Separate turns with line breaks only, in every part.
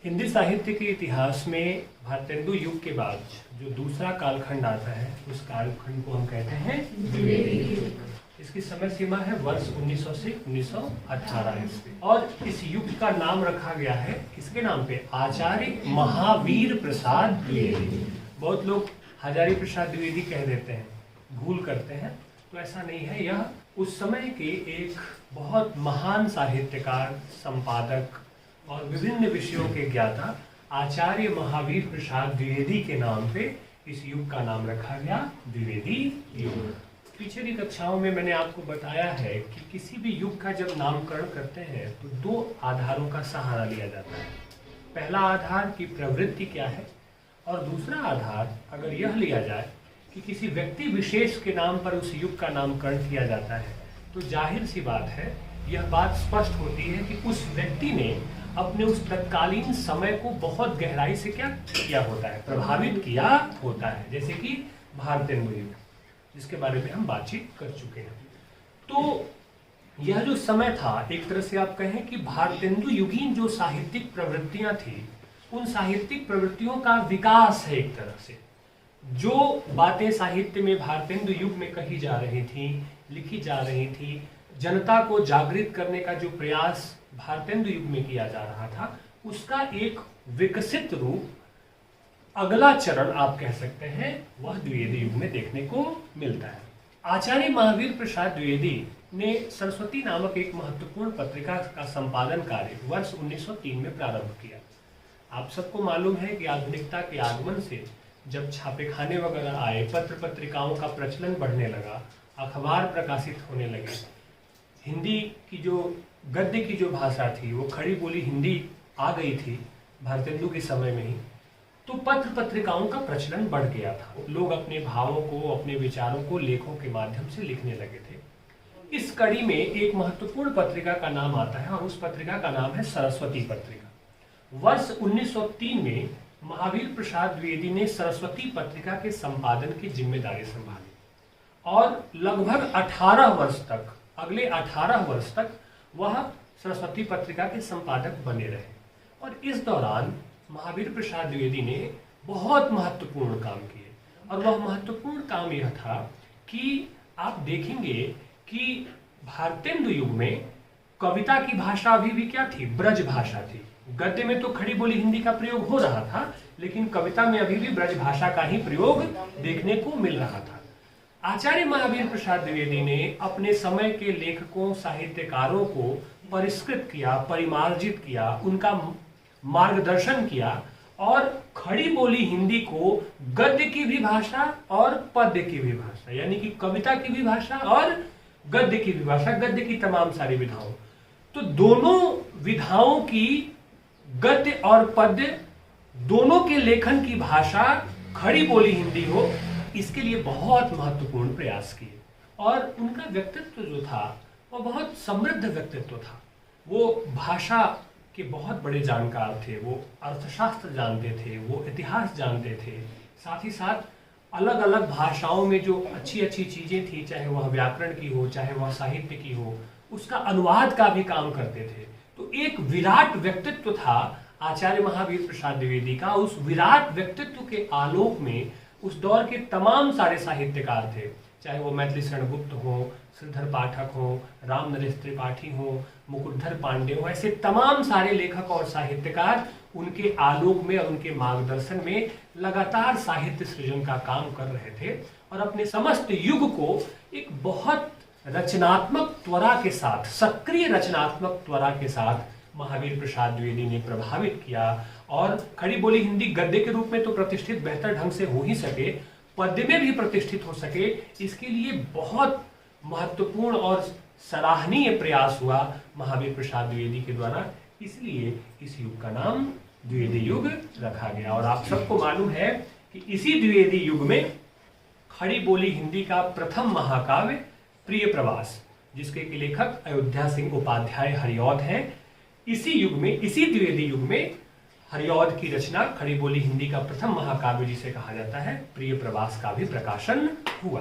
हिंदी साहित्य के इतिहास में भारतेंदु युग के बाद जो दूसरा कालखंड आता है उस कालखंड को हम कहते हैं द्विवेदी युग। इसकी समय सीमा है वर्ष 1900 से 1918 ईस्वी और इस युग का नाम रखा गया है किसके नाम पे? आचार्य महावीर प्रसाद द्विवेदी। बहुत लोग हजारी प्रसाद द्विवेदी कह देते हैं, भूल करते हैं, तो ऐसा नहीं है। यह उस समय के एक बहुत महान साहित्यकार, संपादक और विभिन्न विषयों के ज्ञाता आचार्य महावीर प्रसाद द्विवेदी के नाम पे इस युग का नाम रखा गया द्विवेदी युग। पीछे की कक्षाओं में मैंने आपको बताया है कि किसी भी युग का जब नामकरण करते हैं तो दो आधारों का सहारा लिया जाता है। पहला आधार की प्रवृत्ति क्या है और दूसरा आधार अगर यह लिया जाए कि किसी व्यक्ति विशेष के नाम पर उस युग का नामकरण किया जाता है तो जाहिर सी बात है, यह बात स्पष्ट होती है कि उस व्यक्ति ने अपने उस तत्कालीन समय को बहुत गहराई से क्या किया होता है, प्रभावित किया होता है। जैसे कि भारतेंदु युग, जिसके बारे में हम बातचीत कर चुके हैं। तो यह जो समय था, एक तरह से आप कहें कि भारतेंदु युगीन जो साहित्यिक प्रवृत्तियां थी, उन साहित्यिक प्रवृत्तियों का विकास है। एक तरह से जो बातें साहित्य में भारतेंदु युग में कही जा रही थी, लिखी जा रही थी, जनता को जागृत करने का जो प्रयास भारतेंदु युग में किया जा रहा था, उसका एक विकसित रूप, अगला चरण आप कह सकते हैं, वह द्विवेदी युग में देखने को मिलता है। आचार्य महावीर प्रसाद द्विवेदी ने सरस्वती नामक एक महत्वपूर्ण पत्रिका का संपादन कार्य वर्ष 1903 में प्रारंभ किया। आप सबको मालूम है कि आधुनिकता के आगमन से जब छापेखाने वगैरह आए, पत्र पत्रिकाओं का प्रचलन बढ़ने लगा, अखबार प्रकाशित होने लगे, हिंदी की जो गद्य की जो भाषा थी वो खड़ी बोली हिंदी आ गई थी भारतेंदु के समय में ही, तो पत्र पत्रिकाओं का प्रचलन बढ़ गया था। लोग अपने भावों को, अपने विचारों को लेखों के माध्यम से लिखने लगे थे। इस कड़ी में एक महत्वपूर्ण पत्रिका का नाम आता है और उस पत्रिका का नाम है सरस्वती पत्रिका। वर्ष 1903 में महावीर प्रसाद द्विवेदी ने सरस्वती पत्रिका के संपादन की जिम्मेदारी संभाली और लगभग 18 वर्ष तक, अगले 18 वर्ष तक वह सरस्वती पत्रिका के संपादक बने रहे। और इस दौरान महावीर प्रसाद द्विवेदी ने बहुत महत्वपूर्ण काम किए और वह महत्वपूर्ण काम यह था कि आप देखेंगे कि भारतेंदु युग में कविता की भाषा अभी भी क्या थी? ब्रज भाषा थी। गद्य में तो खड़ी बोली हिंदी का प्रयोग हो रहा था, लेकिन कविता में अभी भी ब्रज भाषा का ही प्रयोग देखने को मिल रहा था। आचार्य महावीर प्रसाद द्विवेदी ने अपने समय के लेखकों, साहित्यकारों को परिष्कृत किया, परिमार्जित किया, उनका मार्गदर्शन किया और खड़ी बोली हिंदी को गद्य की भी भाषा और पद्य की भी भाषा, यानी कि कविता की भी भाषा और गद्य की भी भाषा, गद्य की तमाम सारी विधाओं, तो दोनों विधाओं की, गद्य और पद्य दोनों के लेखन की भाषा खड़ी बोली हिंदी हो, इसके लिए बहुत महत्वपूर्ण प्रयास किए। और उनका व्यक्तित्व जो था वह बहुत समृद्ध व्यक्तित्व था। वो भाषा के बहुत बड़े जानकार थे, वो अर्थशास्त्र जानते थे, वो इतिहास जानते थे, साथ ही साथ अलग अलग भाषाओं में जो अच्छी अच्छी चीजें थी, चाहे वह व्याकरण की हो, चाहे वह साहित्य की हो, उसका अनुवाद का भी काम करते थे। तो एक विराट व्यक्तित्व था आचार्य महावीर प्रसाद द्विवेदी का। उस विराट व्यक्तित्व के आलोक में उस दौर के तमाम सारे साहित्यकार थे, चाहे वो मैथिली शरणगुप्त हो, श्रीधर पाठक हो, राम नरेश त्रिपाठी हो, मुकुटधर पांडे हो, ऐसे तमाम सारे लेखक और साहित्यकार उनके आलोक में और उनके मार्गदर्शन में लगातार साहित्य सृजन का काम कर रहे थे और अपने समस्त युग को एक बहुत रचनात्मक त्वरा के साथ, सक्रिय रचनात्मक त्वरा के साथ महावीर प्रसाद द्विवेदी ने प्रभावित किया। और खड़ी बोली हिंदी गद्य के रूप में तो प्रतिष्ठित बेहतर ढंग से हो ही सके, पद्य में भी प्रतिष्ठित हो सके, इसके लिए बहुत महत्वपूर्ण और सराहनीय प्रयास हुआ महावीर प्रसाद द्विवेदी के द्वारा। इसलिए इस युग का नाम द्विवेदी युग रखा गया। और आप सबको मालूम है कि इसी द्विवेदी युग में खड़ी बोली हिंदी का प्रथम महाकाव्य प्रिय प्रवास, जिसके लेखक अयोध्या सिंह उपाध्याय हरिऔध हैं, इसी युग में, इसी द्विवेदी युग में हरिऔध की रचना खड़ी बोली हिंदी का प्रथम महाकाव्य जिसे कहा जाता है प्रिय प्रवास का भी प्रकाशन हुआ।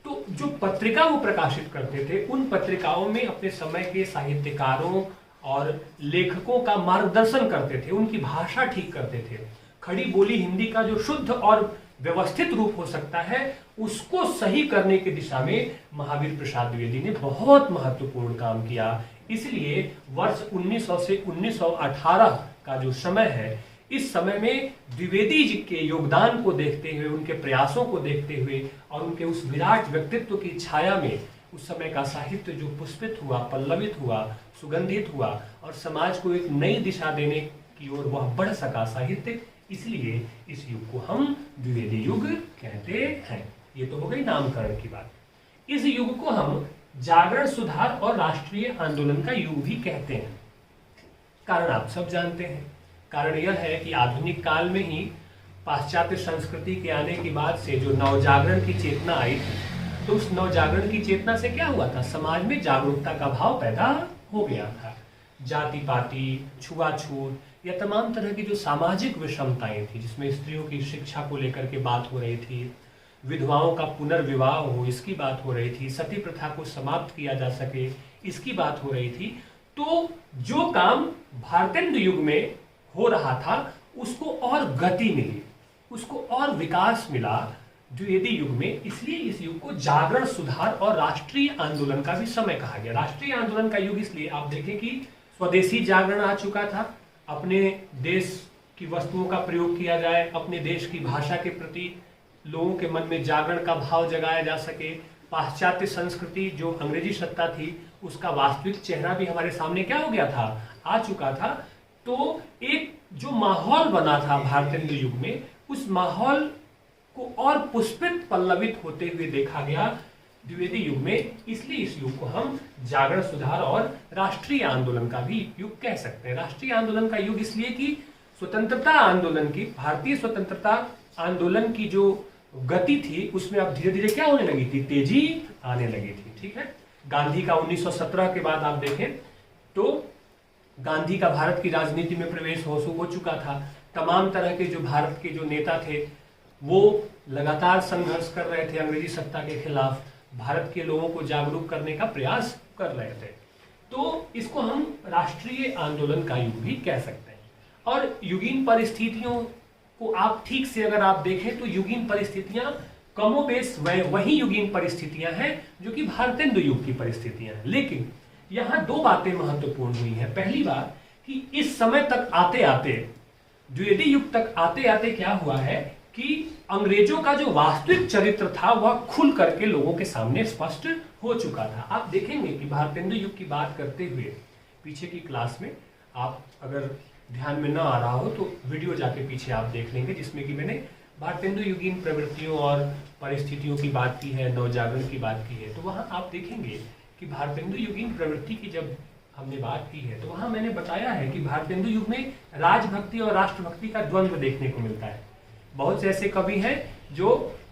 तो जो पत्रिका वो प्रकाशित करते थे, उन पत्रिकाओं में अपने समय के साहित्यकारों और लेखकों का मार्गदर्शन करते थे, उनकी भाषा ठीक करते थे। खड़ी बोली हिंदी का जो शुद्ध और व्यवस्थित रूप हो सकता है उसको सही करने की दिशा में महावीर प्रसाद द्विवेदी ने बहुत महत्वपूर्ण काम किया। इसलिए वर्ष 1900 से 1918 का जो समय है, इस समय में द्विवेदी जी के योगदान को देखते हुए, उनके प्रयासों को देखते हुए और उनके उस विराट व्यक्तित्व की छाया में उस समय का साहित्य जो पुष्पित हुआ, पल्लवित हुआ, सुगंधित हुआ और समाज को एक नई दिशा देने की ओर वह बढ़ सका साहित्य, इसलिए इस युग को हम द्विवेदी युग कहते हैं। ये तो हो गई नामकरण की बात। इस युग को हम जागरण, सुधार और राष्ट्रीय आंदोलन का युग भी कहते हैं। कारण आप सब जानते हैं। कारण यह है कि आधुनिक काल में ही पाश्चात्य संस्कृति के आने के बाद से जो नवजागरण की चेतना आई थी, तो उस नवजागरण की चेतना से क्या हुआ था, समाज में जागरूकता का भाव पैदा हो गया था। जाति पाति, छुआछूत या तमाम तरह की जो सामाजिक विषमताएं थी, जिसमें स्त्रियों की शिक्षा को लेकर के बात हो रही थी, विधवाओं का पुनर्विवाह हो इसकी बात हो रही थी, सती प्रथा को समाप्त किया जा सके इसकी बात हो रही थी। तो जो काम भारतेंदु युग में हो रहा था उसको और गति मिली, उसको और विकास मिला द्विवेदी युग में। इसलिए इस युग को जागरण, सुधार और राष्ट्रीय आंदोलन का भी समय कहा गया। राष्ट्रीय आंदोलन का युग इसलिए आप देखें कि स्वदेशी जागरण आ चुका था, अपने देश की वस्तुओं का प्रयोग किया जाए, अपने देश की भाषा के प्रति लोगों के मन में जागरण का भाव जगाया जा सके। पाश्चात्य संस्कृति जो अंग्रेजी सत्ता थी उसका वास्तविक चेहरा भी हमारे सामने क्या हो गया था, आ चुका था। तो एक जो माहौल बना था भारतेंदु युग में, उस माहौल को और पुष्पित, पल्लवित होते हुए देखा गया द्विवेदी युग में। इसलिए इस युग को हम जागरण, सुधार और राष्ट्रीय आंदोलन का भी युग कह सकते हैं। राष्ट्रीय आंदोलन का युग इसलिए कि स्वतंत्रता आंदोलन की, भारतीय स्वतंत्रता आंदोलन की जो गति थी उसमें अब धीरे धीरे क्या होने लगी थी, तेजी आने लगी थी। ठीक है, गांधी का 1917 के बाद आप देखें तो गांधी का भारत की राजनीति में प्रवेश हो चुका था। तमाम तरह के जो भारत के जो नेता थे वो लगातार संघर्ष कर रहे थे अंग्रेजी सत्ता के खिलाफ, भारत के लोगों को जागरूक करने का प्रयास कर रहे थे। तो इसको हम राष्ट्रीय आंदोलन का युग भी कह सकते हैं। और युगीन परिस्थितियों को आप ठीक से अगर आप देखें तो युगीन परिस्थितियां कमोबेश वही युगीन परिस्थितियां हैं जो कि भारतेंदु युग की परिस्थितियां हैं। लेकिन यहाँ दो बातें महत्वपूर्ण हुई हैं। पहली बात कि इस समय तक आते आते, द्विवेदी युग तक आते आते क्या हुआ है कि अंग्रेजों का जो वास्तविक चरित्र था वह खुल करके लोगों के सामने स्पष्ट हो चुका था। आप देखेंगे कि भारतेंदु युग की बात करते हुए पीछे की क्लास में, आप अगर ध्यान में न आ रहा हो तो वीडियो जाके पीछे आप देख लेंगे, जिसमें कि मैंने भारतेंदु युगीन प्रवृत्तियों और परिस्थितियों की बात की है, नवजागरण की बात की है। तो वहां आप देखेंगे कि भारतेंदु युगीन प्रवृत्ति की जब हमने बात की है तो वहां मैंने बताया है कि भारतेंदु युग में राजभक्ति और राष्ट्रभक्ति का द्वंद्व देखने को मिलता है। बहुत से ऐसे कवि हैं जो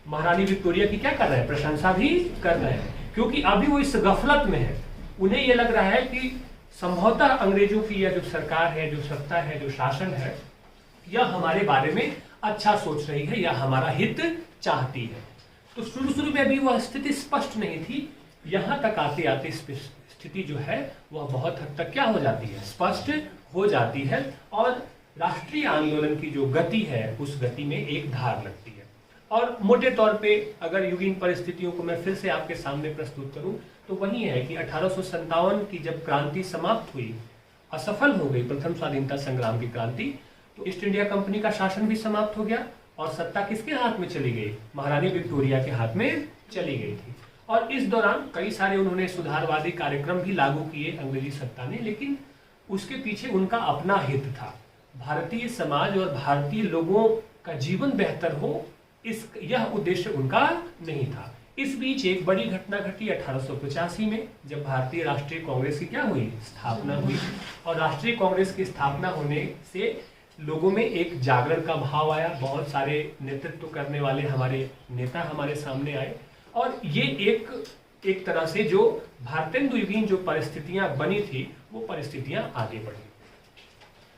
महारानी विक्टोरिया की क्या कर रहे हैं, प्रशंसा भी कर रहे हैं, क्योंकि अभी वो इस गफलत में है। उन्हें ये लग रहा है कि संभवतः अंग्रेजों की यह जो सरकार है, जो सत्ता है, जो शासन है, यह हमारे बारे में अच्छा सोच रही है या हमारा हित चाहती है। तो शुरू में अभी वह स्थिति स्पष्ट नहीं थी। यहां तक आते आते स्थिति जो है वह बहुत हद तक क्या हो जाती है, स्पष्ट हो जाती है। और राष्ट्रीय आंदोलन की जो गति है उस गति में एक धार लगती है। और मोटे तौर पे अगर युगीन परिस्थितियों को मैं फिर से आपके सामने प्रस्तुत करूं तो वही है कि 1857 की जब क्रांति समाप्त हुई, असफल हो गई प्रथम स्वाधीनता संग्राम की क्रांति, तो ईस्ट इंडिया कंपनी का शासन भी समाप्त हो गया और सत्ता किसके हाथ में चली गई, महारानी विक्टोरिया के हाथ में चली गई थी। और इस दौरान कई सारे उन्होंने सुधारवादी कार्यक्रम भी लागू किए अंग्रेजी सत्ता ने, लेकिन उसके पीछे उनका अपना हित था। भारतीय समाज और भारतीय लोगों का जीवन बेहतर हो, यह उद्देश्य उनका नहीं था। इस बीच एक बड़ी घटना घटी 1885 में, जब भारतीय राष्ट्रीय कांग्रेस की क्या हुई, स्थापना हुई। और राष्ट्रीय कांग्रेस की स्थापना होने से लोगों में एक जागरण का भाव आया। बहुत सारे नेतृत्व करने वाले हमारे नेता हमारे सामने आए और ये एक तरह से जो भारतेंदु युगीन जो परिस्थितियां बनी थी वो परिस्थितियां आगे बढ़ी।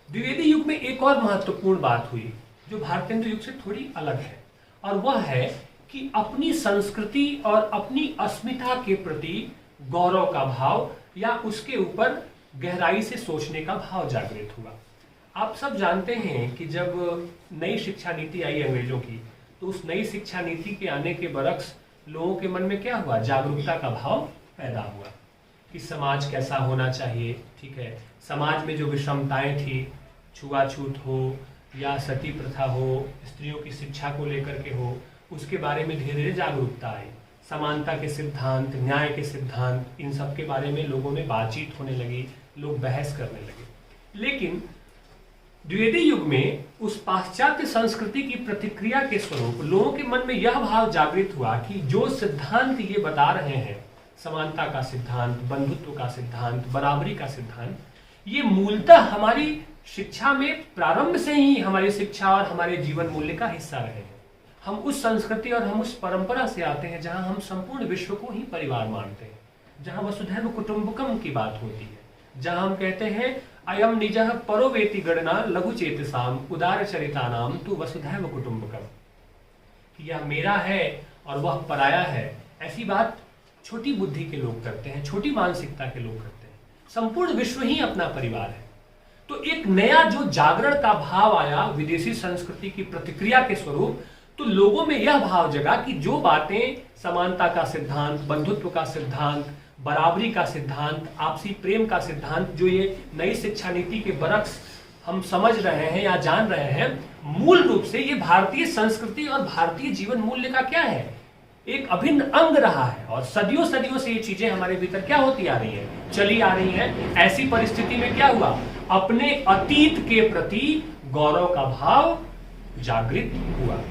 द्विवेदी युग में एक और महत्वपूर्ण बात हुई जो भारतेंदु युग से थोड़ी अलग है, और वह है कि अपनी संस्कृति और अपनी अस्मिता के प्रति गौरव का भाव या उसके ऊपर गहराई से सोचने का भाव जागृत हुआ। आप सब जानते हैं कि जब नई शिक्षा नीति आई अंग्रेजों की, तो उस नई शिक्षा नीति के आने के बरक्स लोगों के मन में क्या हुआ, जागरूकता का भाव पैदा हुआ कि समाज कैसा होना चाहिए। ठीक है, समाज में जो विषमताएं थी, छुआछूत हो या सती प्रथा हो, स्त्रियों की शिक्षा को लेकर के हो, उसके बारे में धीरे धीरे जागरूकता आई। समानता के सिद्धांत, न्याय के सिद्धांत, इन सब के बारे में लोगों में बातचीत होने लगी, लोग बहस करने लगे। लेकिन द्विवेदी युग में उस पाश्चात्य संस्कृति की प्रतिक्रिया के स्वरूप लोगों के मन में यह भाव जागृत हुआ कि जो सिद्धांत ये बता रहे हैं, समानता का सिद्धांत, बंधुत्व का सिद्धांत, बराबरी का सिद्धांत, ये मूलतः हमारी शिक्षा में प्रारंभ से ही हमारी शिक्षा और हमारे जीवन मूल्य का हिस्सा रहे हैं। हम उस संस्कृति और हम उस परंपरा से आते हैं जहां हम संपूर्ण विश्व को ही परिवार मानते हैं, जहां वसुधैव कुटुंबकम की बात होती है, जहां हम कहते हैं अयम निजः परो वेति गणना लघु चेतसाम उदार चरितानाम तु वसुधैव कुटुंबकम, कि यह मेरा है और वह पराया है। ऐसी बात छोटी बुद्धि के लोग करते हैं, छोटी मानसिकता के लोग करते हैं। संपूर्ण विश्व ही अपना परिवार है। तो एक नया जो जागरण का भाव आया विदेशी संस्कृति की प्रतिक्रिया के स्वरूप, तो लोगों में यह भाव जगा कि जो बातें समानता का सिद्धांत, बंधुत्व का सिद्धांत, बराबरी का सिद्धांत, आपसी प्रेम का सिद्धांत, जो ये नई शिक्षा नीति के बरक्स हम समझ रहे हैं या जान रहे हैं, मूल रूप से ये भारतीय संस्कृति और भारतीय जीवन मूल्य का क्या है, एक अभिन्न अंग रहा है। और सदियों सदियों से ये चीजें हमारे भीतर क्या होती आ रही हैं, चली आ रही हैं। ऐसी परिस्थिति में क्या हुआ, अपने अतीत के प्रति गौरव का भाव जागृत हुआ।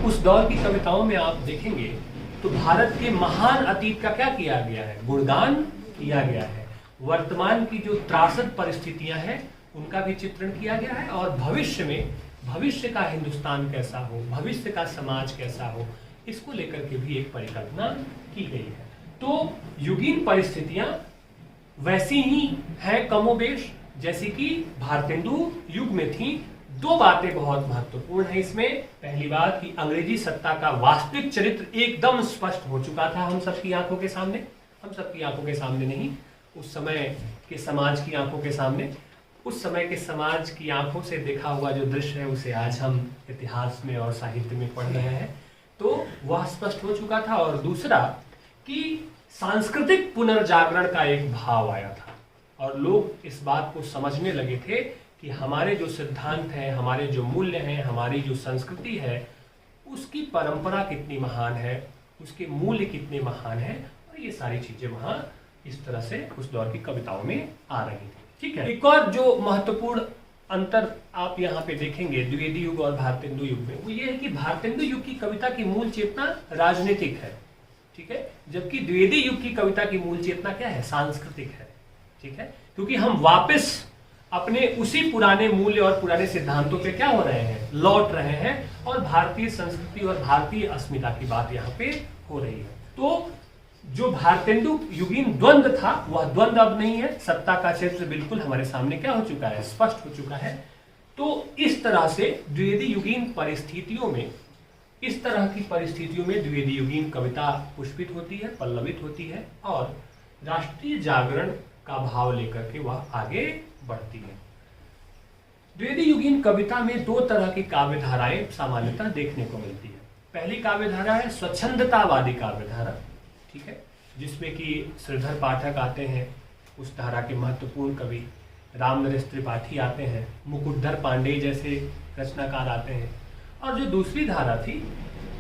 उस दौर की कविताओं में आप देखेंगे तो भारत के महान अतीत का क्या किया गया है, गुणगान किया गया है। वर्तमान की जो त्रासद परिस्थितियां हैं उनका भी चित्रण किया गया है, और भविष्य में भविष्य का हिंदुस्तान कैसा हो, भविष्य का समाज कैसा हो, इसको लेकर के भी एक परिकल्पना की गई है। तो युगीन परिस्थितियां वैसी ही हैं कमोबेश जैसी कि भारतेंदु युग में थी। दो बातें बहुत महत्वपूर्ण है इसमें। पहली बात कि अंग्रेजी सत्ता का वास्तविक चरित्र एकदम स्पष्ट हो चुका था हम सबकी आंखों के सामने, हम सबकी आंखों के सामने नहीं, उस समय के समाज की आंखों के सामने। उस समय के समाज की आंखों से देखा हुआ जो दृश्य है उसे आज हम इतिहास में और साहित्य में पढ़ रहे हैं, तो वह स्पष्ट हो चुका था। और दूसरा कि सांस्कृतिक पुनर्जागरण का एक भाव आया था, और लोग इस बात को समझने लगे थे कि हमारे जो सिद्धांत हैं, हमारे जो मूल्य हैं, हमारी जो संस्कृति है, उसकी परंपरा कितनी महान है, उसके मूल्य कितने महान हैं, और ये सारी चीजें वहां इस तरह से उस दौर की कविताओं में आ रही थी। ठीक है, एक और जो महत्वपूर्ण अंतर आप यहाँ पे देखेंगे द्विवेदी युग और भारतेंदु युग में, वो ये है कि भारतेंदु युग की कविता की मूल चेतना राजनीतिक है, ठीक है, जबकि द्विवेदी युग की कविता की मूल चेतना क्या है, सांस्कृतिक है। ठीक है, क्योंकि हम वापस अपने उसी पुराने मूल्य और पुराने सिद्धांतों पे क्या हो रहे हैं, लौट रहे हैं, और भारतीय संस्कृति और भारतीय अस्मिता की बात यहाँ पे हो रही है। तो जो भारतेंदु युगीन द्वंद्व था वह द्वंद्व अब नहीं है, सत्ता का क्षेत्र बिल्कुल हमारे सामने क्या हो चुका है, स्पष्ट हो चुका है। तो इस तरह से द्विवेदी युगीन परिस्थितियों में, इस तरह की परिस्थितियों में द्विवेदी युगीन कविता पुष्पित होती है, पल्लवित होती है, और राष्ट्रीय जागरण का भाव लेकर के वह आगे बढ़ती है। द्विवेदी युगीन कविता में दो तरह की काव्य धाराएं सामान्यतः देखने को मिलती है। पहली काव्य धारा है स्वच्छंदतावादी काव्य धारा, ठीक है, जिसमें कि श्रीधर पाठक आते हैं, उस धारा के महत्वपूर्ण कवि रामनरेश त्रिपाठी आते हैं, मुकुटधर पांडेय जैसे रचनाकार आते हैं। और जो दूसरी धारा थी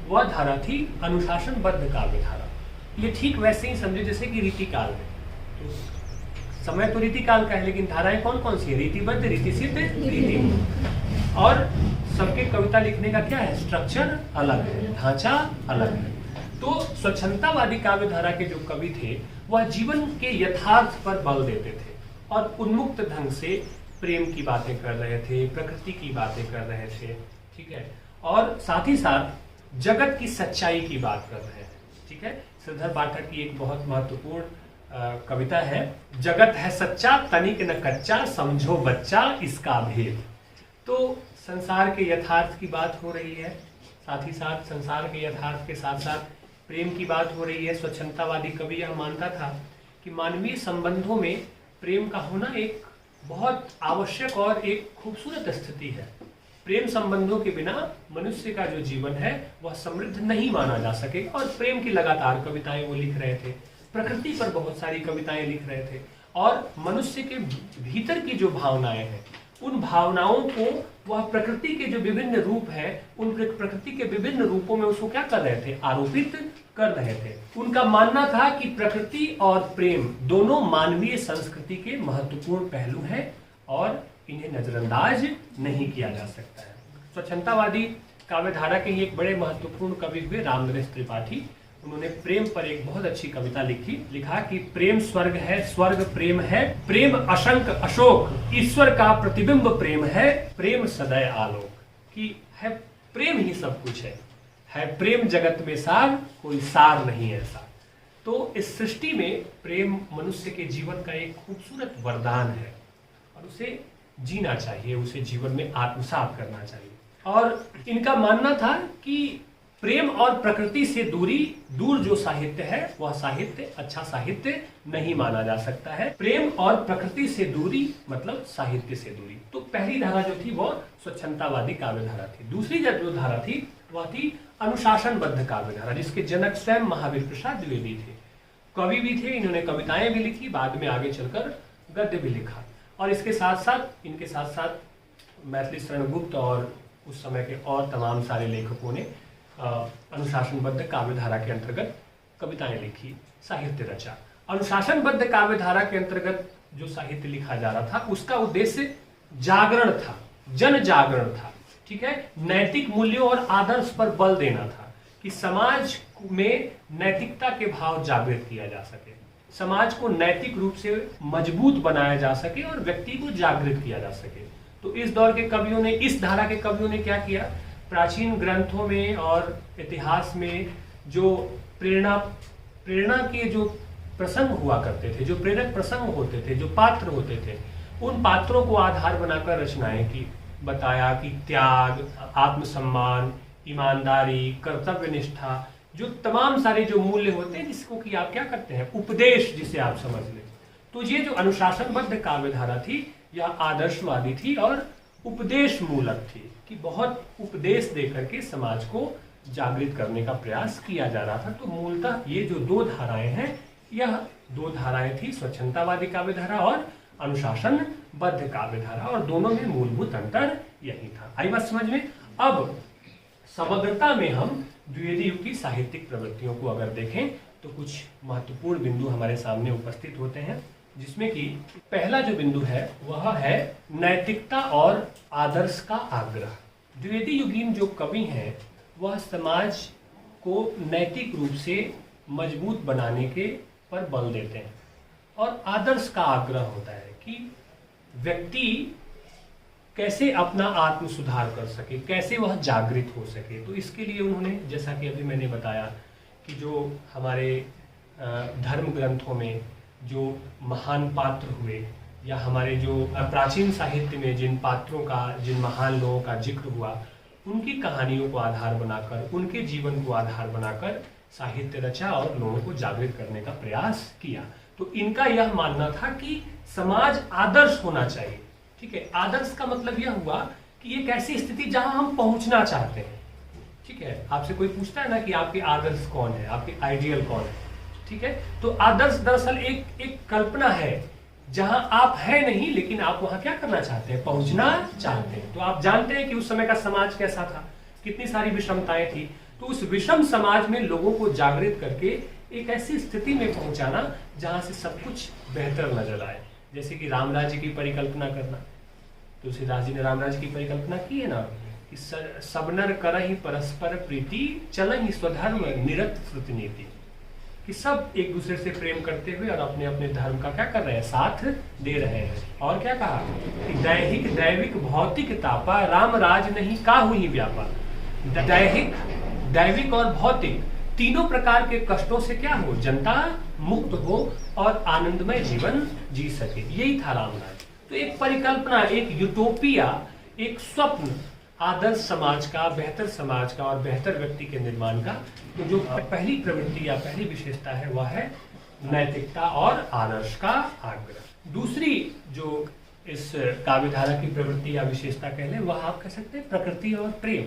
वह धारा थी अनुशासनबद्ध काव्य धारा। ये ठीक वैसे ही समझे जैसे कि रीतिकाल में, तो समय तो रीतिकाल का है, लेकिन धाराएं कौन कौन सी है, रीतिबद्ध, रीतिसिद्ध, रीति। और सबके कविता लिखने का क्या है, स्ट्रक्चर अलग है, ढांचा अलग है। तो स्वच्छंदतावादी काव्य धारा के जो कवि थे वह जीवन के यथार्थ पर बल देते थे और उन्मुक्त ढंग से प्रेम की बातें कर रहे थे, प्रकृति की बातें कर रहे थे, ठीक है, और साथ ही साथ जगत की सच्चाई की बात कर रहे हैं। ठीक है, श्रीधर पाठक की एक बहुत महत्वपूर्ण कविता है, जगत है सच्चा तनिक न कच्चा समझो बच्चा इसका भेद। तो संसार के यथार्थ की बात हो रही है, साथ ही साथ संसार के यथार्थ के साथ साथ प्रेम की बात हो रही है। स्वच्छंदतावादी कवि यह मानता था कि मानवीय संबंधों में प्रेम का होना एक बहुत आवश्यक और एक खूबसूरत स्थिति है। प्रेम संबंधों के बिना मनुष्य का जो जीवन है वह समृद्ध नहीं माना जा सकेगा। और प्रेम की लगातार कविताएं वो लिख रहे थे, प्रकृति पर बहुत सारी कविताएं लिख रहे थे, और मनुष्य के भीतर की जो भावनाएं हैं उन भावनाओं को वह प्रकृति के जो विभिन्न रूप है उन प्रकृति के विभिन्न रूपों में उसको क्या कर रहे थे, आरोपित कर रहे थे। उनका मानना था कि प्रकृति और प्रेम दोनों मानवीय संस्कृति के महत्वपूर्ण पहलू हैं और इन्हें नजरअंदाज नहीं किया जा सकता है। स्वच्छंदतावादी काव्यधारा के ही एक बड़े महत्वपूर्ण कवि हुए रामनरेश त्रिपाठी। उन्होंने प्रेम पर एक बहुत अच्छी कविता लिखा कि प्रेम स्वर्ग है, स्वर्ग प्रेम है, प्रेम असंक अशोक, ईश्वर का प्रतिबिंब प्रेम है, प्रेम सदैव आलोक। कि है प्रेम ही सब कुछ है प्रेम जगत में सार, कोई सार नहीं ऐसा। तो इस सृष्टि में प्रेम मनुष्य के जीवन का एक खूबसूरत वरदान है और उसे जीना चाहिए, उसे जीवन में आत्मसात करना चाहिए। और इनका मानना था कि प्रेम और प्रकृति से दूर जो साहित्य है वह साहित्य अच्छा साहित्य नहीं माना जा सकता है। प्रेम और प्रकृति से दूरी मतलब साहित्य से दूरी। तो पहली धारा जो थी वह स्वच्छंदतावादी काव्यधारा थी। दूसरी जो धारा थी वह थी अनुशासनबद्ध काव्यधारा, जिसके जनक स्वयं महावीर प्रसाद द्विवेदी थे। कवि भी थे, इन्होंने कविताएं भी लिखी, बाद में आगे चलकर गद्य भी लिखा। और इसके इनके साथ साथ मैथिली शरण गुप्त और उस समय के और तमाम सारे लेखकों ने अनुशासनबद्ध काव्यधारा के अंतर्गत कविताएं लिखी, साहित्य रचा। अनुशासनबद्ध काव्यधारा के अंतर्गत जो साहित्य लिखा जा रहा था उसका उद्देश्य जागरण था, जन जागरण था। ठीक है, नैतिक मूल्यों और आदर्श पर बल देना था कि समाज में नैतिकता के भाव जागृत किया जा सके, समाज को नैतिक रूप से मजबूत बनाया जा सके और व्यक्ति को जागृत किया जा सके। तो इस दौर के कवियों ने, इस धारा के कवियों ने क्या किया, प्राचीन ग्रंथों में और इतिहास में जो प्रेरणा के जो प्रसंग हुआ करते थे, जो प्रेरक प्रसंग होते थे, जो पात्र होते थे, उन पात्रों को आधार बनाकर रचनाएं की। बताया कि त्याग, आत्मसम्मान, ईमानदारी, कर्तव्य निष्ठा, जो तमाम सारे जो मूल्य होते हैं जिसको कि आप क्या करते हैं, उपदेश जिसे आप समझ लें। तो ये जो अनुशासनबद्ध काव्यधारा थी यह आदर्शवादी थी और उपदेश मूलक थी कि बहुत उपदेश देकर के समाज को जागृत करने का प्रयास किया जा रहा था। तो मूलतः ये जो दो धाराएं हैं, यह दो धाराएं थी, स्वच्छंदतावादी काव्यधारा और अनुशासनबद्ध काव्यधारा, और दोनों में मूलभूत अंतर यही था। आई बात समझ में। अब समग्रता में हम द्विवेदी युग की साहित्यिक प्रवृत्तियों को अगर देखें तो कुछ महत्वपूर्ण बिंदु हमारे सामने उपस्थित होते हैं, जिसमें कि पहला जो बिंदु है वह है नैतिकता और आदर्श का आग्रह। द्विवेदी युगीन जो कवि हैं वह समाज को नैतिक रूप से मजबूत बनाने के पर बल देते हैं और आदर्श का आग्रह होता है कि व्यक्ति कैसे अपना आत्म सुधार कर सके, कैसे वह जागृत हो सके। तो इसके लिए उन्होंने, जैसा कि अभी मैंने बताया कि जो हमारे धर्म ग्रंथों में जो महान पात्र हुए या हमारे जो प्राचीन साहित्य में जिन पात्रों का, जिन महान लोगों का जिक्र हुआ, उनकी कहानियों को आधार बनाकर, उनके जीवन को आधार बनाकर साहित्य रचा और लोगों को जागृत करने का प्रयास किया। तो इनका यह मानना था कि समाज आदर्श होना चाहिए। ठीक है, आदर्श का मतलब यह हुआ कि एक ऐसी स्थिति जहां हम पहुंचना चाहते हैं। ठीक है, आपसे कोई पूछता है ना कि आपके आदर्श कौन है, आपके आइडियल कौन है। ठीक है, तो आदर्श दरअसल एक कल्पना है जहां आप है नहीं, लेकिन आप वहां क्या करना चाहते हैं, पहुंचना चाहते हैं। तो आप जानते हैं कि उस समय का समाज कैसा था, कितनी सारी विषमताएं थी। तो उस विषम समाज में लोगों को जागृत करके एक ऐसी स्थिति में पहुंचाना जहां से सब कुछ बेहतर नजर आए। जैसे कि राम राज्य की परिकल्पना करना, तुलसीदास जी ने राम राज्य की परिकल्पना की है ना कि सब नर करहि परस्पर प्रीति, चलहि स्वधर्म निरत श्रुति नीति, कि सब एक दूसरे से प्रेम करते हुए और अपने अपने धर्म का क्या कर रहे हैं, साथ दे रहे हैं। और क्या कहा कि दैहिक दैविक भौतिक तापा, राम राज नहीं काहू ही व्यापा। दैहिक, दैविक और भौतिक तीनों प्रकार के कष्टों से क्या हो, जनता मुक्त हो और आनंदमय जीवन जी सके। यही था रामराज। तो एक परिकल्पना, एक यूटोपिया, एक स्वप्न आदर्श समाज का, बेहतर समाज का और बेहतर व्यक्ति के निर्माण का। तो जो पहली प्रवृत्ति या पहली विशेषता है वह है नैतिकता और आदर्श का आग्रह। दूसरी जो इस काव्यधारा की प्रवृत्ति या विशेषता कह लें, वह आप कह सकते हैं प्रकृति और प्रेम।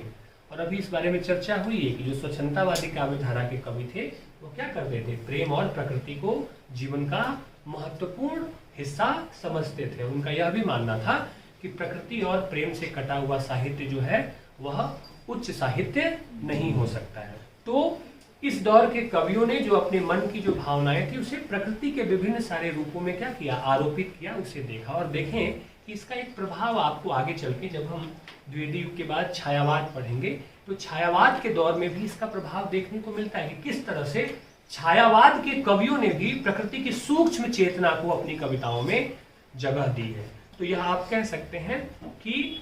और अभी इस बारे में चर्चा हुई है कि जो स्वच्छंदतावादी काव्यधारा के कवि थे वो क्या करते थे, प्रेम और प्रकृति को जीवन का महत्वपूर्ण हिस्सा समझते थे। उनका यह भी मानना था कि प्रकृति और प्रेम से कटा हुआ साहित्य जो है वह उच्च साहित्य नहीं हो सकता है। तो इस दौर के कवियों ने जो अपने मन की जो भावनाएं थी उसे प्रकृति के विभिन्न सारे रूपों में क्या किया, आरोपित किया, उसे देखा। और देखें कि इसका एक प्रभाव आपको आगे चल के जब हम द्विवेदी युग के बाद छायावाद पढ़ेंगे तो छायावाद के दौर में भी इसका प्रभाव देखने को मिलता है कि किस तरह से छायावाद के कवियों ने भी प्रकृति की सूक्ष्म चेतना को अपनी कविताओं में जगह दी है। तो यह आप कह सकते हैं कि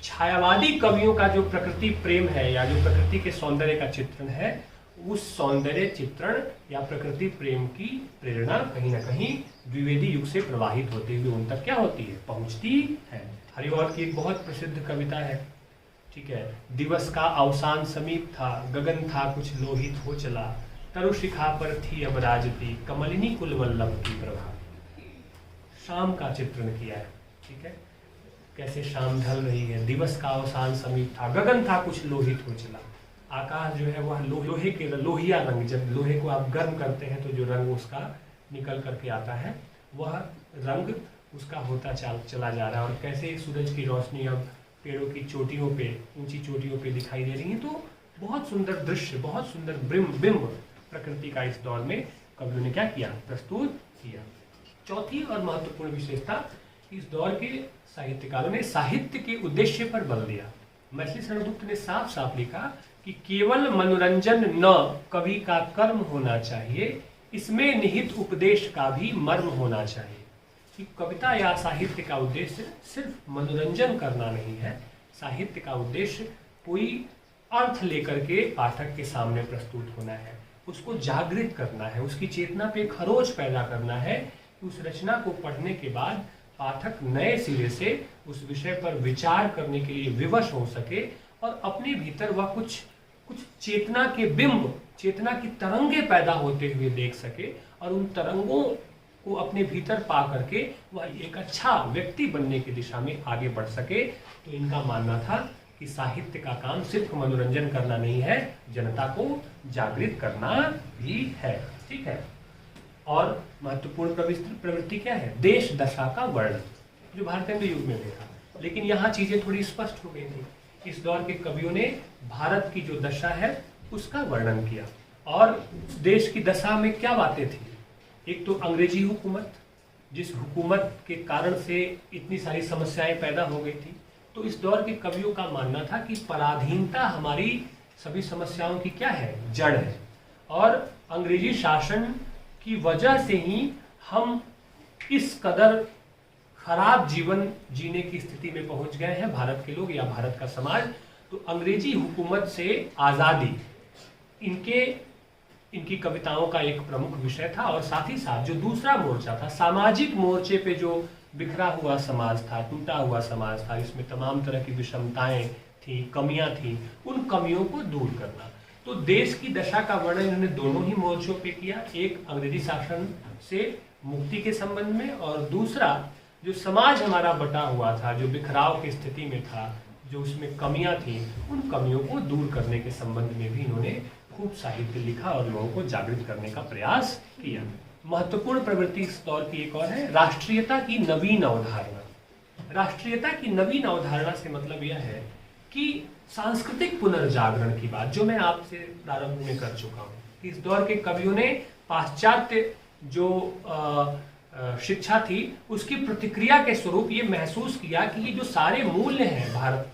छायावादी कवियों का जो प्रकृति प्रेम है या जो प्रकृति के सौंदर्य का चित्रण है, उस सौंदर्य चित्रण या प्रकृति प्रेम की प्रेरणा कहीं ना कहीं द्विवेदी युग से प्रवाहित होते हुए उन तक क्या होती है, पहुंचती है। हरिऔध की एक बहुत प्रसिद्ध कविता है, ठीक है। दिवस का अवसान समीप था, गगन था कुछ लोहित हो चला, तरु शिखा पर थी अब राजती, कमलिनी कुल वल्लभ की प्रभा। शाम का चित्रण किया है, ठीक है, कैसे शाम ढल रही है, दिवस का अवसान समीप था, गगन था कुछ लोहित हो चला। आकाश जो है वह लोहे के लोहिया रंग, जब लोहे को आप गर्म करते हैं तो जो रंग उसका निकल करके आता है वह रंग उसका होता चला जा रहा है। और कैसे सूरज की रोशनी अब पेड़ों की चोटियों पे, ऊंची चोटियों पे दिखाई दे रही है। तो बहुत सुंदर दृश्य, बहुत सुंदर बिंब प्रकृति का इस दौर में कवियों ने क्या किया, प्रस्तुत किया। चौथी और महत्वपूर्ण विशेषता, इस दौर के साहित्यकारों ने साहित्य के उद्देश्य पर बल दिया। मैथिली शरणगुप्त ने साफ साफ लिखा कि केवल मनोरंजन न कवि का कर्म होना चाहिए, इसमें निहित उपदेश का भी मर्म होना चाहिए। कि कविता या साहित्य का उद्देश्य सिर्फ मनोरंजन करना नहीं है, साहित्य का उद्देश्य कोई अर्थ लेकर के पाठक के सामने प्रस्तुत होना है, उसको जागृत करना है, उसकी चेतना पे खरोच पैदा करना है कि उस रचना को पढ़ने के बाद पाठक नए सिरे से उस विषय पर विचार करने के लिए विवश हो सके और अपने भीतर वह कुछ चेतना के बिंब, चेतना की तरंगे पैदा होते हुए देख सके और उन तरंगों को अपने भीतर पा करके वह एक अच्छा व्यक्ति बनने की दिशा में आगे बढ़ सके। तो इनका मानना था कि साहित्य का काम सिर्फ मनोरंजन करना नहीं है, जनता को जागृत करना भी है, ठीक है। और महत्वपूर्ण प्रवृत्ति क्या है, देश दशा का वर्णन, जो भारतेंदु युग में भी था। लेकिन यहाँ चीजें थोड़ी स्पष्ट हो गई थी। इस दौर के कवियों ने भारत की जो दशा है उसका वर्णन किया। और देश की दशा में क्या बातें थी, एक तो अंग्रेजी हुकूमत, जिस हुकूमत के कारण से इतनी सारी समस्याएं पैदा हो गई थी। तो इस दौर के कवियों का मानना था कि पराधीनता हमारी सभी समस्याओं की क्या है, जड़ है। और अंग्रेजी शासन की वजह से ही हम इस कदर खराब जीवन जीने की स्थिति में पहुंच गए हैं भारत के लोग या भारत का समाज। तो अंग्रेजी हुकूमत से आज़ादी इनकी कविताओं का एक प्रमुख विषय था। और साथ ही साथ जो दूसरा मोर्चा था, सामाजिक मोर्चे पे जो बिखरा हुआ समाज था, टूटा हुआ समाज था, इसमें तमाम तरह की विषमताएं थी, कमियां थी, उन कमियों को दूर करना। तो देश की दशा का वर्णन इन्होंने दोनों ही मोर्चों पे किया, एक अंग्रेजी शासन से मुक्ति के संबंध में और दूसरा जो समाज हमारा बटा हुआ था, जो बिखराव की स्थिति में था, जो उसमें कमियां थी, उन कमियों को दूर करने के संबंध में भी इन्होंने खूब साहित्य लिखा और लोगों को जागृत करने का प्रयास किया। महत्वपूर्ण प्रवृत्ति इस दौर की एक और है, राष्ट्रीयता की नवीन अवधारणा। राष्ट्रीयता की नवीन अवधारणा से मतलब यह है कि सांस्कृतिक पुनर्जागरण की बात, जो मैं आपसे प्रारंभ में कर चुका हूँ। इस दौर के कवियों ने पाश्चात्य जो शिक्षा थी उसकी प्रतिक्रिया के स्वरूप ये महसूस किया कि ये जो सारे मूल्य हैं, भारत,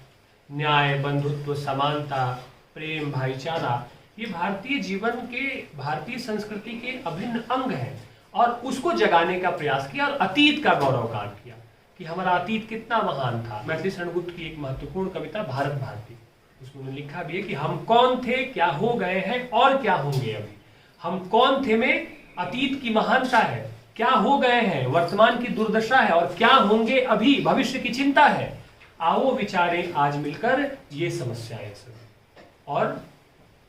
न्याय, बंधुत्व, समानता, प्रेम, भाईचारा, ये भारतीय जीवन के, भारतीय संस्कृति के अभिन्न अंग हैं। और उसको जगाने का प्रयास किया और अतीत का गौरवगान किया कि हमारा अतीत कितना महान था। मैथिली शरणगुप्त की एक महत्वपूर्ण कविता भारत भारती, उसमें उन्होंने लिखा भी है कि हम कौन थे, क्या हो गए हैं और क्या होंगे अभी। हम कौन थे में अतीत की महानता है, क्या हो गए हैं वर्तमान की दुर्दशा है और क्या होंगे अभी भविष्य की चिंता है। आओ विचारें आज मिलकर ये समस्याएं सब। और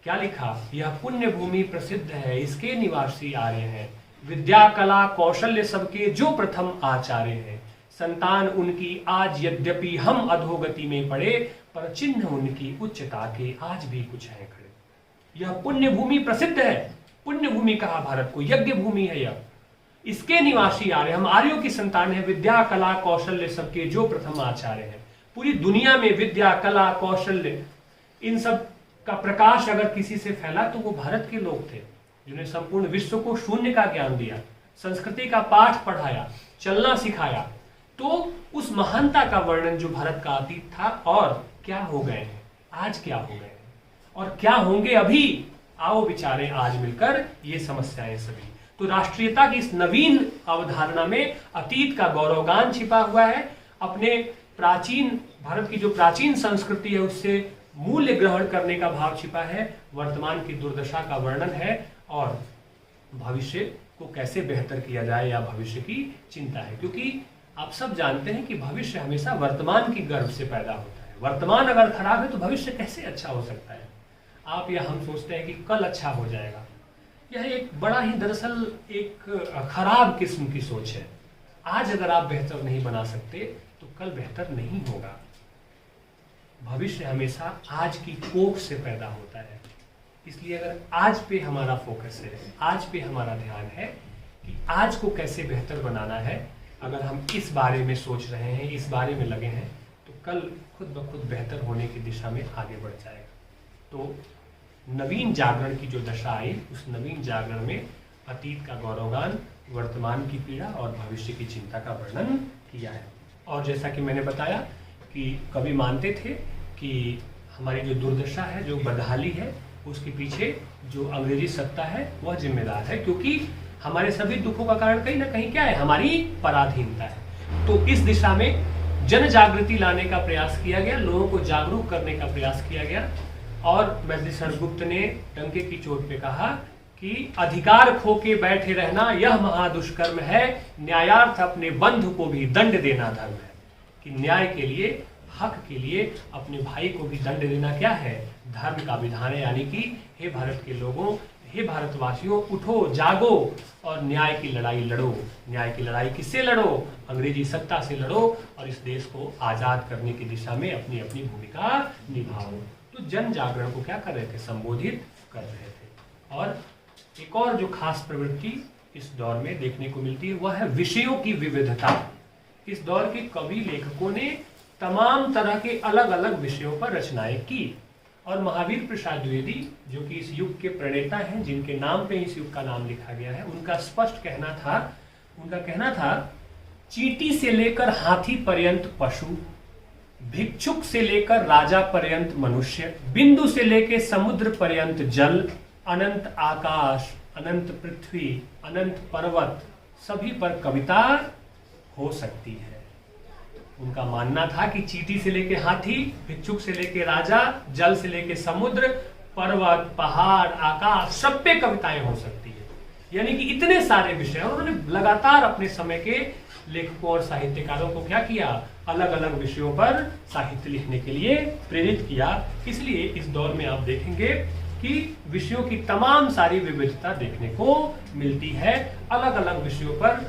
क्या लिखा, यह पुण्य भूमि प्रसिद्ध है, इसके निवासी आर्य हैं, विद्या कला कौशल्य सबके जो प्रथम आचार्य हैं, संतान उनकी आज यद्यपि हम अधोगति में पड़े, पर चिन्ह उनकी उच्चता के आज भी कुछ है खड़े। यह पुण्य भूमि प्रसिद्ध है, पुण्य भूमि कहा भारत को, यज्ञ भूमि है यह, इसके निवासी आर्य, हम आर्यों की संतान है। विद्या कला कौशल्य सबके जो प्रथम आचार्य हैं। पूरी दुनिया में विद्या कला कौशल्य इन सब का प्रकाश अगर किसी से फैला तो वो भारत के लोग थे, जिन्हें संपूर्ण विश्व को शून्य का ज्ञान दिया, संस्कृति का पाठ पढ़ाया, चलना सिखाया। तो उस महानता का वर्णन जो भारत का अतीत था, और क्या हो गए हैं आज, क्या हो गए हैं और क्या होंगे अभी, आओ विचारे आज मिलकर ये समस्याएं सभी। तो राष्ट्रीयता की इस नवीन अवधारणा में अतीत का गौरवगान छिपा हुआ है, अपने प्राचीन भारत की जो प्राचीन संस्कृति है उससे मूल्य ग्रहण करने का भाव छिपा है, वर्तमान की दुर्दशा का वर्णन है, और भविष्य को कैसे बेहतर किया जाए या भविष्य की चिंता है। क्योंकि आप सब जानते हैं कि भविष्य हमेशा वर्तमान की गर्भ से पैदा होता है। वर्तमान अगर खराब है तो भविष्य कैसे अच्छा हो सकता है। आप या हम सोचते हैं कि कल अच्छा हो जाएगा, यह एक बड़ा ही दरअसल एक खराब किस्म की सोच है। आज अगर आप बेहतर नहीं बना सकते तो कल बेहतर नहीं होगा। भविष्य हमेशा आज की कोख से पैदा होता है। इसलिए अगर आज पे हमारा फोकस है, आज पे हमारा ध्यान है कि आज को कैसे बेहतर बनाना है, अगर हम इस बारे में सोच रहे हैं, इस बारे में लगे हैं, तो कल खुद ब खुद बेहतर होने की दिशा में आगे बढ़ जाएगा। तो नवीन जागरण की जो दशा आई, उस नवीन जागरण में अतीत का गौरवगान, वर्तमान की पीड़ा और भविष्य की चिंता का वर्णन किया है। और जैसा कि मैंने बताया कि कवि मानते थे कि हमारी जो दुर्दशा है, जो बदहाली है, उसके पीछे जो अंग्रेजी सत्ता है वह जिम्मेदार है, क्योंकि हमारे सभी दुखों का कारण कहीं ना कहीं क्या है, हमारी पराधीनता है। तो इस दिशा में जन जागृति लाने का प्रयास किया गया, लोगों को जागरूक करने का प्रयास किया गया। और मैथिली गुप्त ने डंके की चोट पे कहा कि अधिकार खो के बैठे रहना यह महादुष्कर्म है, न्यायार्थ अपने बंधु को भी दंड देना धर्म है। कि न्याय के लिए, हक के लिए अपने भाई को भी दंड देना क्या है, धर्म का विधान है। यानी कि हे भारत के लोगों, हे भारतवासियों, उठो जागो और न्याय की लड़ाई लड़ो। न्याय की लड़ाई किससे लड़ो, अंग्रेजी सत्ता से लड़ो, और इस देश को आजाद करने की दिशा में अपनी अपनी भूमिका निभाओ। तो जन जागरण को क्या कर रहे थे, संबोधित कर रहे थे। और एक और जो खास प्रवृत्ति इस दौर में देखने को मिलती है वह है विषयों की विविधता। इस दौर के कवि लेखकों ने तमाम तरह के अलग अलग विषयों पर रचनाएं की। और महावीर प्रसाद द्विवेदी, जो कि इस युग के प्रणेता हैं, जिनके नाम पे इस युग का नाम लिखा गया है, उनका स्पष्ट कहना था चींटी से लेकर हाथी पर्यंत पशु, भिक्षुक से लेकर राजा पर्यंत मनुष्य, बिंदु से लेकर समुद्र पर्यंत जल, अनंत आकाश, अनंत पृथ्वी, अनंत पर्वत, सभी पर कविता हो सकती है। उनका मानना था कि चींटी से लेके हाथी, भिक्षुक से लेके राजा, जल से लेके समुद्र, पर्वत, पहाड़, आकाश, सब पे कविताएं हो सकती है। यानी कि इतने सारे विषय, उन्होंने लगातार अपने समय के लेखकों और साहित्यकारों को क्या किया, अलग अलग विषयों पर साहित्य लिखने के लिए प्रेरित किया। इसलिए इस दौर में आप देखेंगे कि विषयों की तमाम सारी विविधता देखने को मिलती है। अलग अलग विषयों पर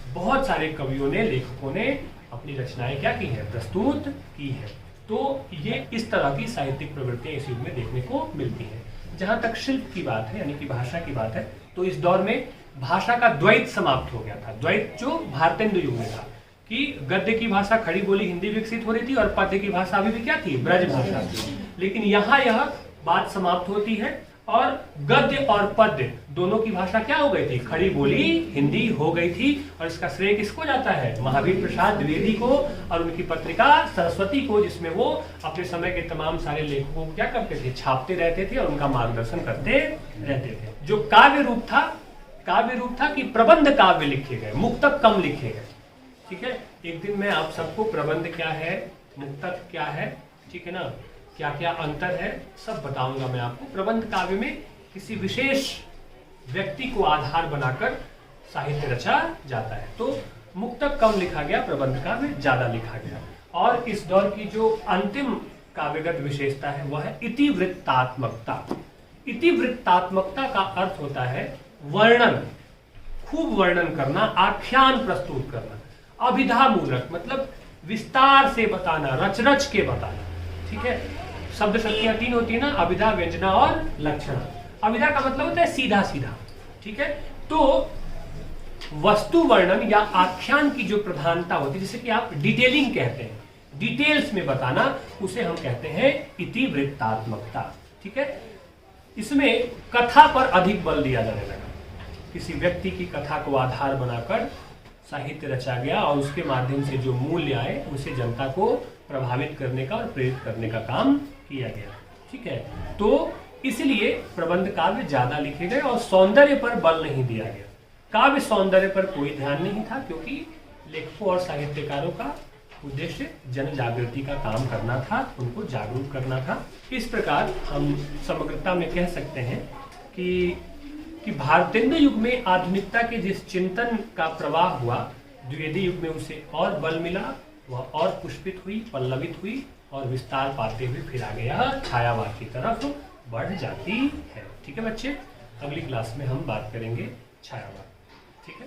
बहुत सारे कवियों ने, लेखकों ने अपनी रचनाएं क्या की है, प्रस्तुत की है। तो ये इस तरह की साहित्यिक प्रवृत्तियां इस युग में देखने को मिलती हैं। जहां तक शिल्प की बात है, यानी कि भाषा की बात है, तो इस दौर में भाषा का द्वैत समाप्त हो गया था। द्वैत जो भारतेंदु युग में था कि गद्य की भाषा, खड़ी बोली हिंदी विकसित हो रही थी, और पद्य की भाषा अभी भी क्या थी, ब्रज भाषा थी। लेकिन यहाँ यह बात समाप्त होती है और गद्य और पद्य दोनों की भाषा क्या हो गई थी, खड़ी बोली हिंदी हो गई थी। और इसका श्रेय किसको जाता है, महावीर प्रसाद द्विवेदी को और उनकी पत्रिका सरस्वती को, जिसमें वो अपने समय के तमाम सारे लेखकों को क्या करते थे, छापते रहते थे और उनका मार्गदर्शन करते रहते थे। जो काव्य रूप था कि प्रबंध काव्य लिखे गए, मुक्तक कम लिखे गए। ठीक है, एक दिन मैं आप सबको प्रबंध क्या है, मुक्तक क्या है, ठीक है ना, क्या क्या अंतर है, सब बताऊंगा मैं आपको। प्रबंध काव्य में किसी विशेष व्यक्ति को आधार बनाकर साहित्य रचा जाता है। तो मुक्तक कम लिखा गया, प्रबंध काव्य ज्यादा लिखा गया। और इस दौर की जो अंतिम काव्यगत विशेषता है वह है इतिवृत्तात्मकता। इतिवृत्तात्मकता का अर्थ होता है वर्णन, खूब वर्णन करना, आख्यान प्रस्तुत करना। अभिधा मूलक मतलब विस्तार से बताना, रच रच के बताना, ठीक है। शब्द शक्तियां 3 होती है ना, अभिधा, व्यंजना और लक्षण। अभिधा का मतलब होता है सीधा सीधा, ठीक है। तो वस्तु वर्णन या आख्यान की जो प्रधानता होती है, जैसे कि आप डिटेलिंग कहते हैं, डिटेल्स में बताना, उसे हम कहते हैं इतिवृत्तात्मकता, ठीक है। इसमें कथा पर अधिक बल दिया जाने लगा। किसी व्यक्ति की कथा को आधार बनाकर साहित्य रचा गया और उसके माध्यम से जो मूल्य आए उसे जनता को प्रभावित करने का और प्रेरित करने का काम किया गया, ठीक है। तो इसलिए प्रबंध काव्य ज्यादा लिखे गए और सौंदर्य पर बल नहीं दिया गया। काव्य सौंदर्य पर कोई ध्यान नहीं था, क्योंकि लेखकों और साहित्यकारों का उद्देश्य जन जागृति का काम करना था, उनको जागरूक करना था। इस प्रकार हम समग्रता में कह सकते हैं कि भारतेंदु युग में आधुनिकता के जिस चिंतन का प्रवाह हुआ, द्विवेदी युग में उसे और बल मिला, वह और पुष्पित हुई, पल्लवित हुई और विस्तार पाते हुए फिर आगे यह छायावाद की तरफ बढ़ जाती है। ठीक है बच्चे, अगली क्लास में हम बात करेंगे छायावाद, ठीक है।